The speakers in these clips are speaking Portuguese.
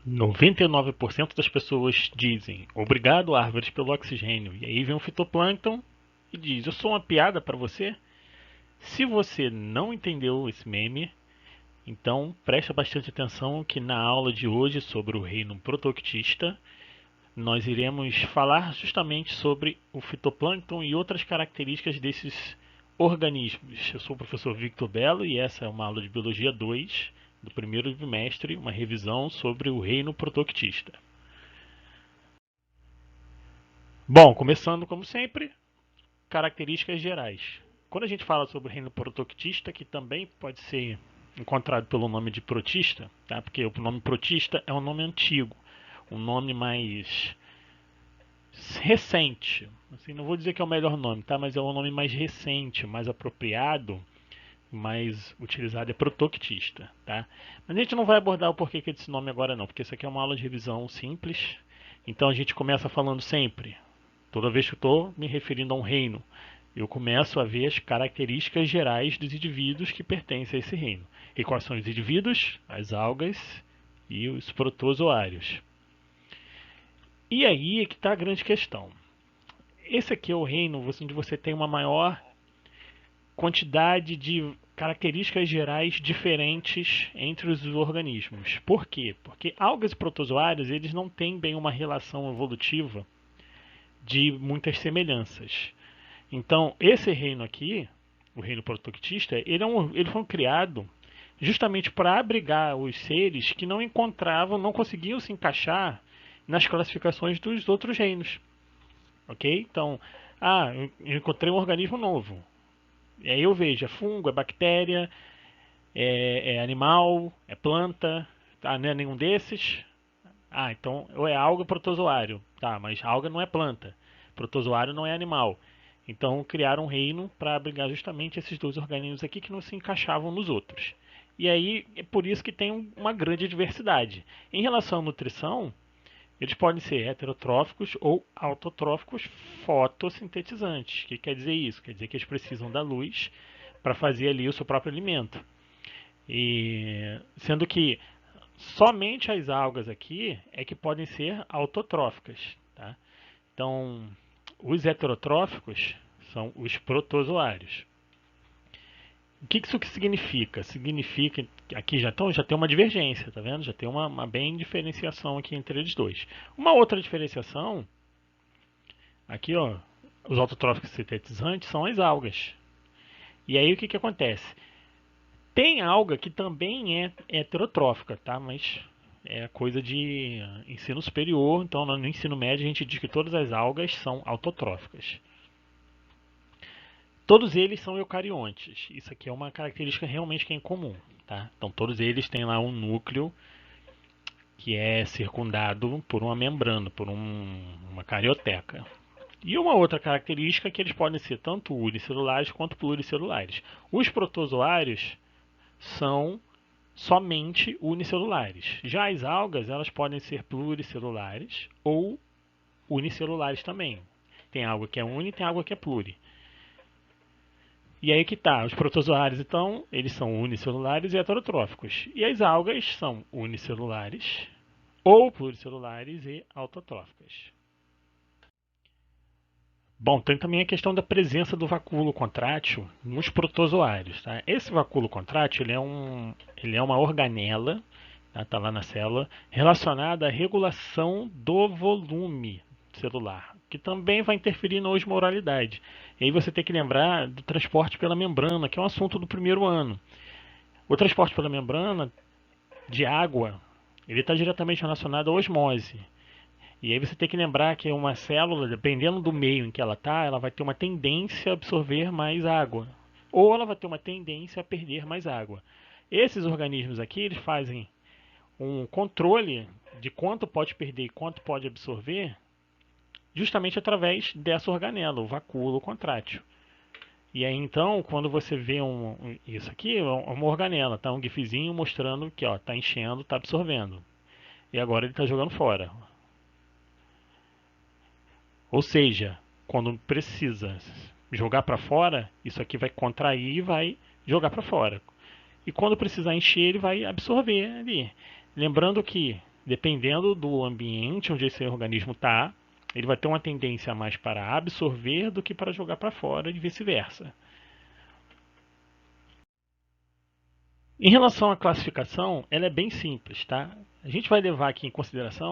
99% das pessoas dizem obrigado, árvores, pelo oxigênio. E aí vem um fitoplâncton e diz: eu sou uma piada para você? Se você não entendeu esse meme, então preste bastante atenção que na aula de hoje sobre o reino protoctista nós iremos falar justamente sobre o fitoplâncton e outras características desses organismos. Eu sou o professor Victor Belo e essa é uma aula de Biologia 2 do primeiro bimestre, uma revisão sobre o reino protoctista. Bom, começando como sempre, características gerais. Quando a gente fala sobre o reino protoctista, que também pode ser encontrado pelo nome de protista, tá? Porque o nome protista é um nome antigo, um nome mais recente. Assim, não vou dizer que é o melhor nome, tá? Mas é um nome mais recente, mais apropriado, mais utilizado é protoctista, tá? Mas a gente não vai abordar o porquê que é desse nome agora não, porque isso aqui é uma aula de revisão simples. Então a gente começa falando sempre, toda vez que eu estou me referindo a um reino, eu começo a ver as características gerais dos indivíduos que pertencem a esse reino. E quais são os indivíduos? As algas e os protozoários. E aí é que está a grande questão. Esse aqui é o reino onde você tem uma maior quantidade de características gerais diferentes entre os organismos. Por quê? Porque algas e protozoários eles não têm bem uma relação evolutiva de muitas semelhanças. Então, esse reino aqui, o reino protoctista, ele foi criado justamente para abrigar os seres que não encontravam, não conseguiam se encaixar nas classificações dos outros reinos. Ok? Então, eu encontrei um organismo novo. E aí eu vejo, é fungo, é bactéria, é animal, é planta, tá? Não é nenhum desses. Então, ou é alga ou protozoário. Tá, mas alga não é planta. Protozoário não é animal. Então, criaram um reino para abrigar justamente esses dois organismos aqui que não se encaixavam nos outros. E aí, é por isso que tem uma grande diversidade. Em relação à nutrição, eles podem ser heterotróficos ou autotróficos fotossintetizantes. O que quer dizer isso? Quer dizer que eles precisam da luz para fazer ali o seu próprio alimento. E sendo que somente as algas aqui é que podem ser autotróficas. Tá? Então, os heterotróficos são os protozoários. O que isso significa? Significa que aqui já tem uma divergência, tá vendo? Já tem uma bem diferenciação aqui entre eles dois. Uma outra diferenciação, aqui ó, os autotróficos sintetizantes são as algas. E aí o que acontece? Tem alga que também é heterotrófica, tá? Mas é coisa de ensino superior, então no ensino médio a gente diz que todas as algas são autotróficas. Todos eles são eucariontes. Isso aqui é uma característica realmente que é incomum, tá? Então todos eles têm lá um núcleo que é circundado por uma membrana, por uma carioteca. E uma outra característica é que eles podem ser tanto unicelulares quanto pluricelulares. Os protozoários são somente unicelulares. Já as algas, elas podem ser pluricelulares ou unicelulares também. Tem alga que é uni e tem alga que é pluri. E aí que tá, os protozoários então, eles são unicelulares e heterotróficos. E as algas são unicelulares ou pluricelulares e autotróficas. Bom, tem também a questão da presença do vacúolo contrátil nos protozoários. Tá? Esse vacúolo contrátil ele é uma organela, tá lá na célula, relacionada à regulação do volume celular, que também vai interferir na osmoralidade. E aí você tem que lembrar do transporte pela membrana, que é um assunto do primeiro ano. O transporte pela membrana de água, ele está diretamente relacionado à osmose. E aí você tem que lembrar que uma célula, dependendo do meio em que ela está, ela vai ter uma tendência a absorver mais água. Ou ela vai ter uma tendência a perder mais água. Esses organismos aqui, eles fazem um controle de quanto pode perder e quanto pode absorver, justamente através dessa organela, o vacúolo contrátil. E aí então, quando você vê isso aqui, é uma organela, tá um gifzinho mostrando que está enchendo, está absorvendo. E agora ele está jogando fora. Ou seja, quando precisa jogar para fora, isso aqui vai contrair e vai jogar para fora. E quando precisar encher, ele vai absorver ali. Lembrando que Dependendo do ambiente onde esse organismo está, ele vai ter uma tendência mais para absorver do que para jogar para fora e vice-versa. Em relação à classificação, ela é bem simples, tá? A gente vai levar aqui em consideração.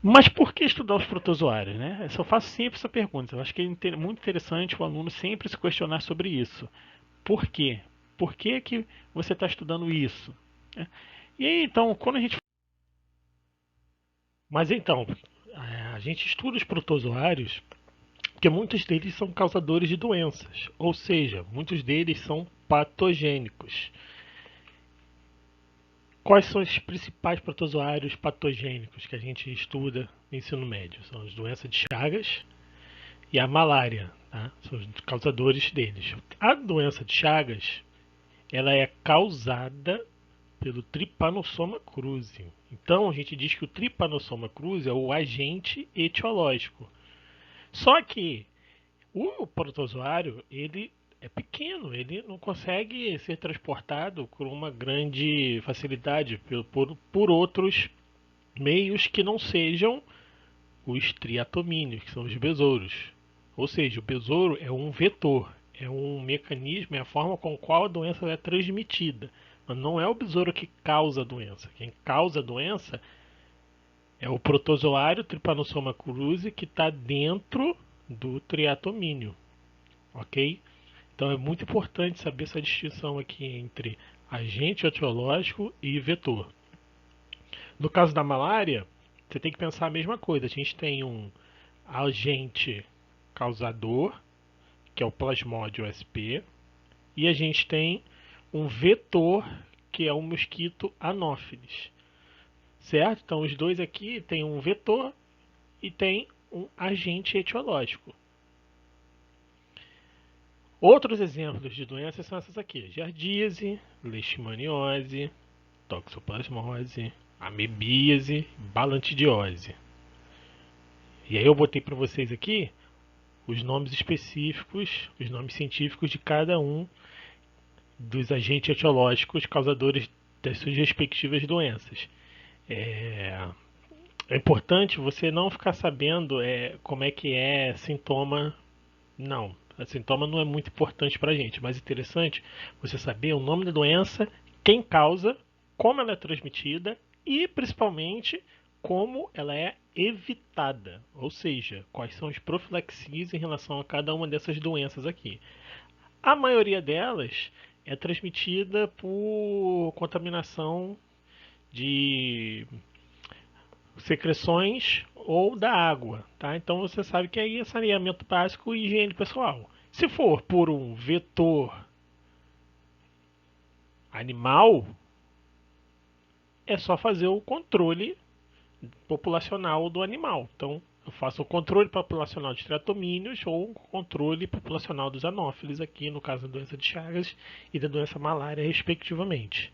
Mas por que estudar os protozoários, né? Eu só faço sempre essa pergunta. Eu acho que é muito interessante o aluno sempre se questionar sobre isso. Por quê? Por que, que você está estudando isso? E aí, então, quando a gente. Mas então, a gente estuda os protozoários porque muitos deles são causadores de doenças, ou seja, muitos deles são patogênicos. Quais são os principais protozoários patogênicos que a gente estuda no ensino médio? São as doenças de Chagas e a malária, tá? São os causadores deles. A doença de Chagas, ela é causada pelo Trypanosoma cruzi. Então a gente diz que o Trypanosoma cruzi é o agente etiológico. Só que o protozoário, ele é pequeno, ele não consegue ser transportado com uma grande facilidade por outros meios que não sejam os triatomíneos, que são os besouros. Ou seja, o besouro é um vetor, é um mecanismo, é a forma com a qual a doença é transmitida. Mas não é o besouro que causa a doença. Quem causa a doença é o protozoário Trypanosoma cruzi que está dentro do triatomínio. Ok? Então é muito importante saber essa distinção aqui entre agente etiológico e vetor. No caso da malária, você tem que pensar a mesma coisa. A gente tem um agente causador, que é o Plasmodium sp, e a gente tem um vetor, que é o mosquito Anopheles. Certo? Então os dois aqui tem um vetor e tem um agente etiológico. Outros exemplos de doenças são essas aqui: giardíase, leishmaniose, toxoplasmose, amebíase, balantidiose. E aí eu botei para vocês aqui os nomes específicos, os nomes científicos de cada um dos agentes etiológicos causadores das suas respectivas doenças. É importante você não ficar sabendo como é que é sintoma. Não, a sintoma não é muito importante para a gente. Mais interessante você saber o nome da doença, quem causa, como ela é transmitida e principalmente como ela é evitada. Ou seja, quais são as profilaxias em relação a cada uma dessas doenças aqui. A maioria delas é transmitida por contaminação de secreções ou da água, tá? Então você sabe que aí é saneamento básico e higiene pessoal. Se for por um vetor animal, é só fazer o controle populacional do animal. Então eu faço o controle populacional de triatomíneos ou o controle populacional dos anófilis aqui, no caso da doença de Chagas e da doença malária, respectivamente.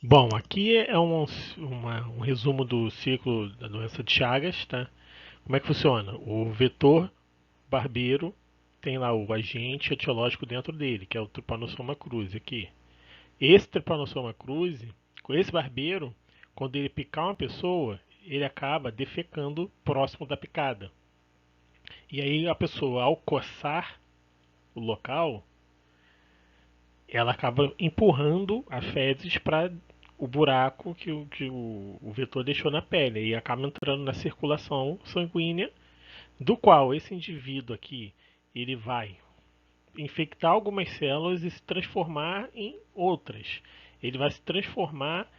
Bom, aqui é um resumo do ciclo da doença de Chagas, tá? Como é que funciona? O vetor barbeiro tem lá o agente etiológico dentro dele, que é o Trypanosoma cruzi aqui. Esse Trypanosoma cruzi, com esse barbeiro, quando ele picar uma pessoa, ele acaba defecando próximo da picada. E aí a pessoa, ao coçar o local, ela acaba empurrando as fezes para o buraco que o vetor deixou na pele e acaba entrando na circulação sanguínea, do qual esse indivíduo aqui ele vai infectar algumas células e se transformar em outras. Ele vai se transformar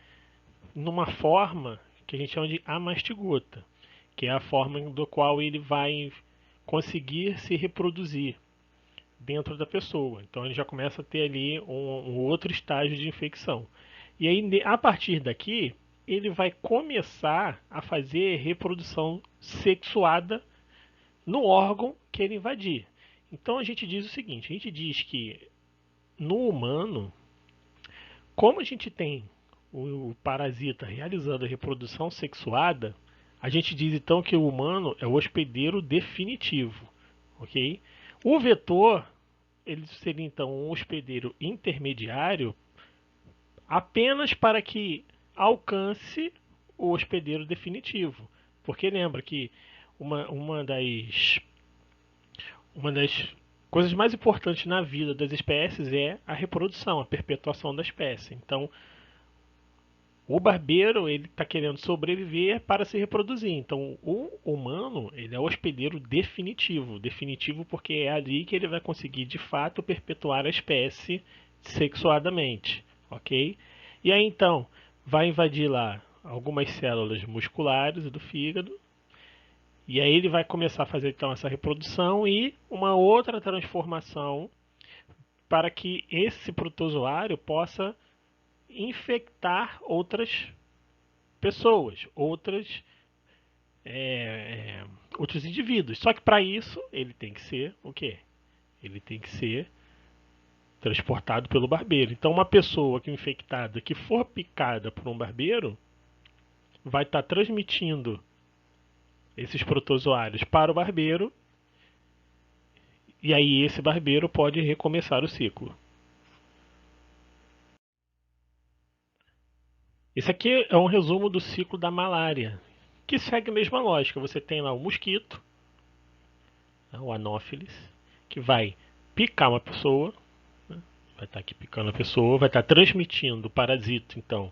numa forma que a gente chama de amastigota, que é a forma do qual ele vai conseguir se reproduzir dentro da pessoa. Então ele já começa a ter ali um outro estágio de infecção. E aí, a partir daqui, ele vai começar a fazer reprodução sexuada no órgão que ele invadir. Então a gente diz o seguinte: a gente diz que no humano, como a gente tem o parasita realizando a reprodução sexuada, a gente diz então que o humano é o hospedeiro definitivo, ok? O vetor ele seria então um hospedeiro intermediário apenas para que alcance o hospedeiro definitivo. Porque lembra que uma das coisas mais importantes na vida das espécies é a reprodução, a perpetuação da espécie. Então, o barbeiro ele está querendo sobreviver para se reproduzir. Então, o humano ele é o hospedeiro definitivo. Definitivo porque é ali que ele vai conseguir, de fato, perpetuar a espécie sexuadamente. Ok? E aí, então, vai invadir lá algumas células musculares do fígado. E aí ele vai começar a fazer então essa reprodução e uma outra transformação para que esse protozoário possa infectar outras pessoas, outros indivíduos. Só que para isso ele tem que ser o quê? Ele tem que ser transportado pelo barbeiro. Então uma pessoa que infectada que for picada por um barbeiro vai estar transmitindo esses protozoários para o barbeiro e aí esse barbeiro pode recomeçar o ciclo. Esse aqui é um resumo do ciclo da malária, que segue a mesma lógica. Você tem lá o mosquito, o Anopheles, que vai picar uma pessoa, né? Vai estar aqui picando a pessoa, vai estar transmitindo o parasito, então,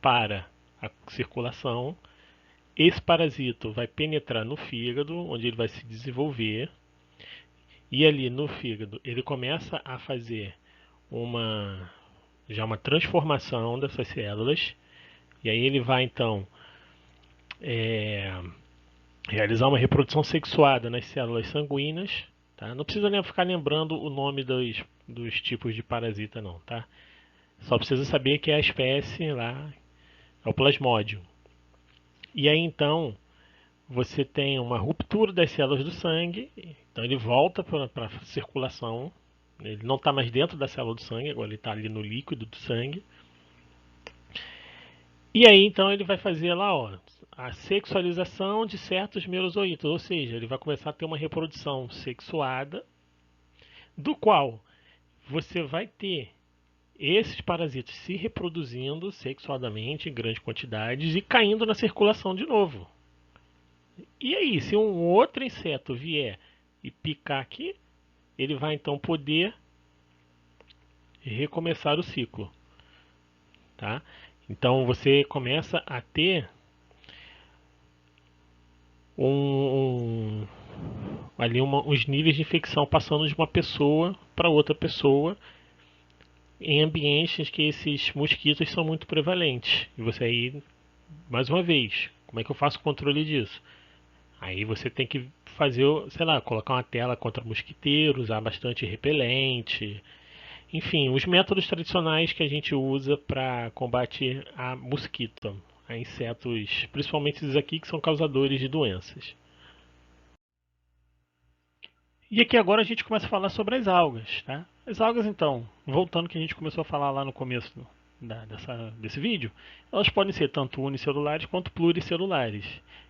para a circulação. Esse parasito vai penetrar no fígado, onde ele vai se desenvolver, e ali no fígado ele começa a fazer uma uma transformação dessas células, e aí ele vai então é, realizar uma reprodução sexuada nas células sanguíneas. Tá? Não precisa nem ficar lembrando o nome dos tipos de parasita não, tá? Só precisa saber que é a espécie lá, é o plasmódio. E aí então você tem uma ruptura das células do sangue, então ele volta para a circulação, ele não está mais dentro da célula do sangue, agora ele está ali no líquido do sangue. E aí então ele vai fazer lá, ó, a sexualização de certos merozoítos, ou seja, ele vai começar a ter uma reprodução sexuada, do qual você vai ter esses parasitas se reproduzindo sexuadamente em grandes quantidades e caindo na circulação de novo. E aí, se um outro inseto vier e picar aqui, ele vai então poder recomeçar o ciclo, tá? Então você começa a ter os níveis de infecção passando de uma pessoa para outra pessoa em ambientes que esses mosquitos são muito prevalentes. E você aí, mais uma vez, como é que eu faço o controle disso? Aí você tem que fazer, sei lá, colocar uma tela contra mosquiteiros, usar bastante repelente. Enfim, os métodos tradicionais que a gente usa para combater a mosquito, a insetos, principalmente esses aqui que são causadores de doenças. E aqui agora a gente começa a falar sobre as algas, tá? As algas, então, voltando ao que a gente começou a falar lá no começo desse vídeo, elas podem ser tanto unicelulares quanto pluricelulares.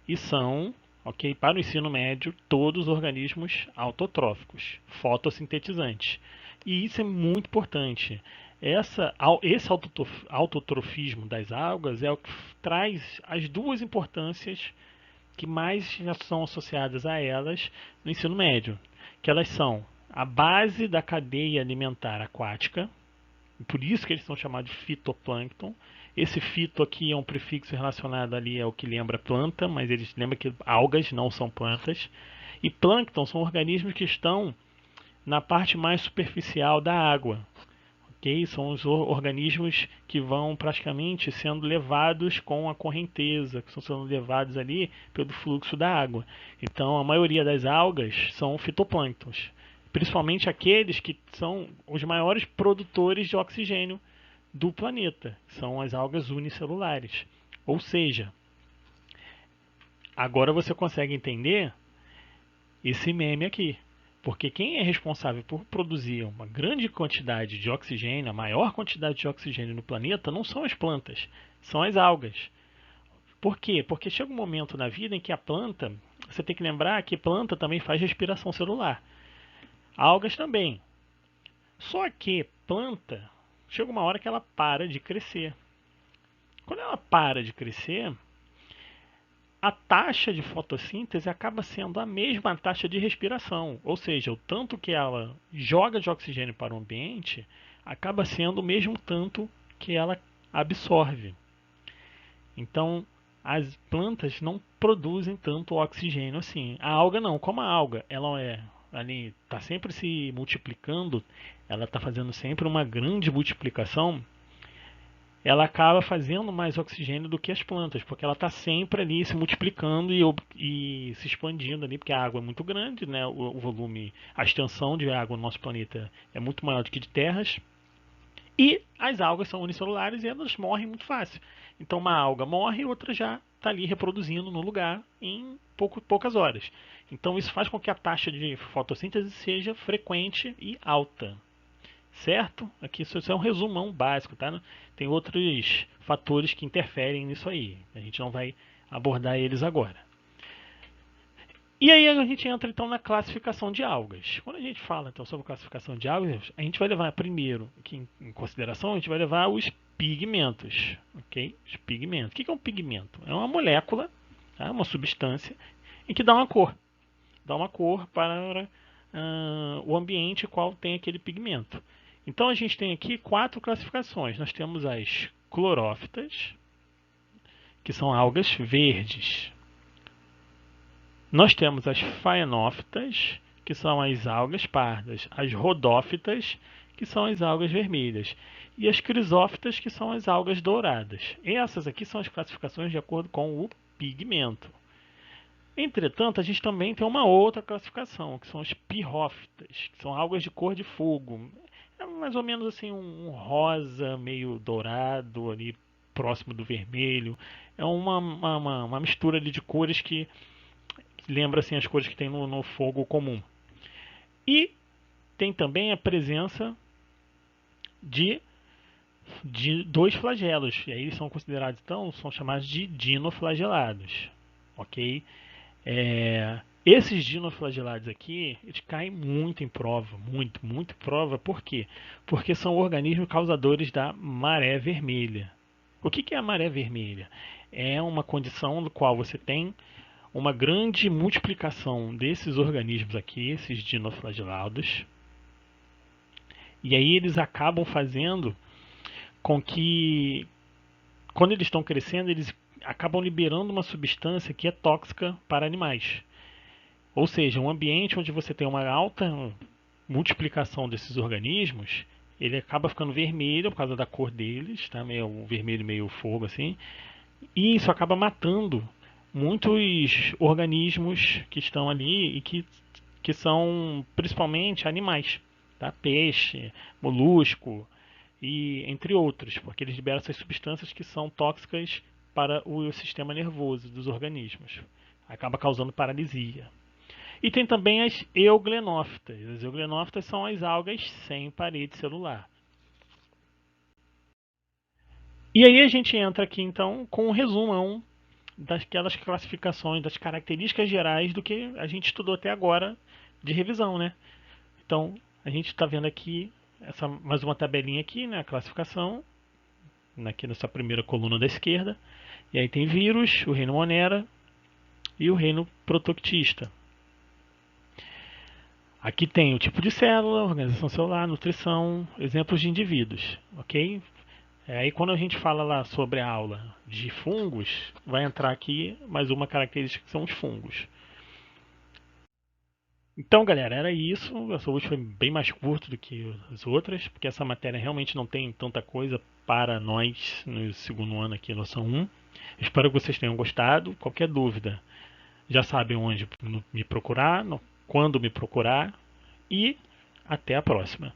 E são, ok, para o ensino médio, todos organismos autotróficos, fotossintetizantes. E isso é muito importante. Esse autotrofismo das algas é o que traz as duas importâncias que mais são associadas a elas no ensino médio, que elas são a base da cadeia alimentar aquática, por isso que eles são chamados de fitoplâncton. Esse fito aqui é um prefixo relacionado ali ao que lembra planta, mas eles lembram que algas não são plantas. E plâncton são organismos que estão na parte mais superficial da água. Okay? São os organismos que vão praticamente sendo levados com a correnteza, que estão sendo levados ali pelo fluxo da água. Então a maioria das algas são fitoplânctons, principalmente aqueles que são os maiores produtores de oxigênio do planeta, são as algas unicelulares. Ou seja, agora você consegue entender esse meme aqui. Porque quem é responsável por produzir uma grande quantidade de oxigênio, a maior quantidade de oxigênio no planeta, não são as plantas, são as algas. Por quê? Porque chega um momento na vida em que a planta, você tem que lembrar que planta também faz respiração celular. Algas também. Só que planta, chega uma hora que ela para de crescer. Quando ela para de crescer, a taxa de fotossíntese acaba sendo a mesma taxa de respiração, ou seja, o tanto que ela joga de oxigênio para o ambiente acaba sendo o mesmo tanto que ela absorve. Então, as plantas não produzem tanto oxigênio assim. A alga não, como a alga, ela ali está sempre se multiplicando, ela está fazendo sempre uma grande multiplicação, ela acaba fazendo mais oxigênio do que as plantas, porque ela está sempre ali se multiplicando e se expandindo ali, porque a água é muito grande, né? O volume, a extensão de água no nosso planeta é muito maior do que de terras, e as algas são unicelulares e elas morrem muito fácil. Então uma alga morre e outra já está ali reproduzindo no lugar em poucas horas. Então isso faz com que a taxa de fotossíntese seja frequente e alta. Certo? Aqui isso é um resumão básico, tá? Tem outros fatores que interferem nisso aí. A gente não vai abordar eles agora. E aí a gente entra então na classificação de algas. Quando a gente fala então sobre classificação de algas, a gente vai levar primeiro aqui em consideração, a gente vai levar os pigmentos, ok? Os pigmentos. O que é um pigmento? É uma molécula, tá? Uma substância em que dá uma cor para o ambiente qual tem aquele pigmento. Então a gente tem aqui 4 classificações. Nós temos as clorófitas, que são algas verdes. Nós temos as faenófitas, que são as algas pardas. As rodófitas, que são as algas vermelhas. E as crisófitas, que são as algas douradas. E essas aqui são as classificações de acordo com o pigmento. Entretanto, a gente também tem uma outra classificação, que são as pirrófitas, que são algas de cor de fogo. É mais ou menos assim um rosa meio dourado ali próximo do vermelho. É uma mistura ali de cores que lembra assim as cores que tem no fogo comum. E tem também a presença de 2 flagelos. E aí eles são considerados, então, são chamados de dinoflagelados. Ok? Esses dinoflagelados aqui, eles caem muito em prova, muito prova. Por quê? Porque são organismos causadores da maré vermelha. O que é a maré vermelha? É uma condição no qual você tem uma grande multiplicação desses organismos aqui, esses dinoflagelados, e aí eles acabam fazendo com que, quando eles estão crescendo, eles acabam liberando uma substância que é tóxica para animais. Ou seja, um ambiente onde você tem uma alta multiplicação desses organismos, ele acaba ficando vermelho por causa da cor deles, tá? Meio vermelho, meio fogo assim, e isso acaba matando muitos organismos que estão ali e que são principalmente animais, tá? Peixe, molusco e entre outros, porque eles liberam essas substâncias que são tóxicas para o sistema nervoso dos organismos. Acaba causando paralisia. E tem também as euglenófitas. As euglenófitas são as algas sem parede celular. E aí a gente entra aqui então com um resumão daquelas classificações, das características gerais do que a gente estudou até agora de revisão, né? Então, a gente está vendo aqui mais uma tabelinha aqui, né? A classificação, aqui nessa primeira coluna da esquerda. E aí tem vírus, o reino Monera e o reino Protoctista. Aqui tem o tipo de célula, organização celular, nutrição, exemplos de indivíduos, ok? Aí quando a gente fala lá sobre a aula de fungos, vai entrar aqui mais uma característica que são os fungos. Então, galera, era isso. Essa hoje foi bem mais curto do que as outras, porque essa matéria realmente não tem tanta coisa para nós no segundo ano aqui, noção 1. Espero que vocês tenham gostado. Qualquer dúvida, já sabem onde me procurar, quando me procurar, e até a próxima.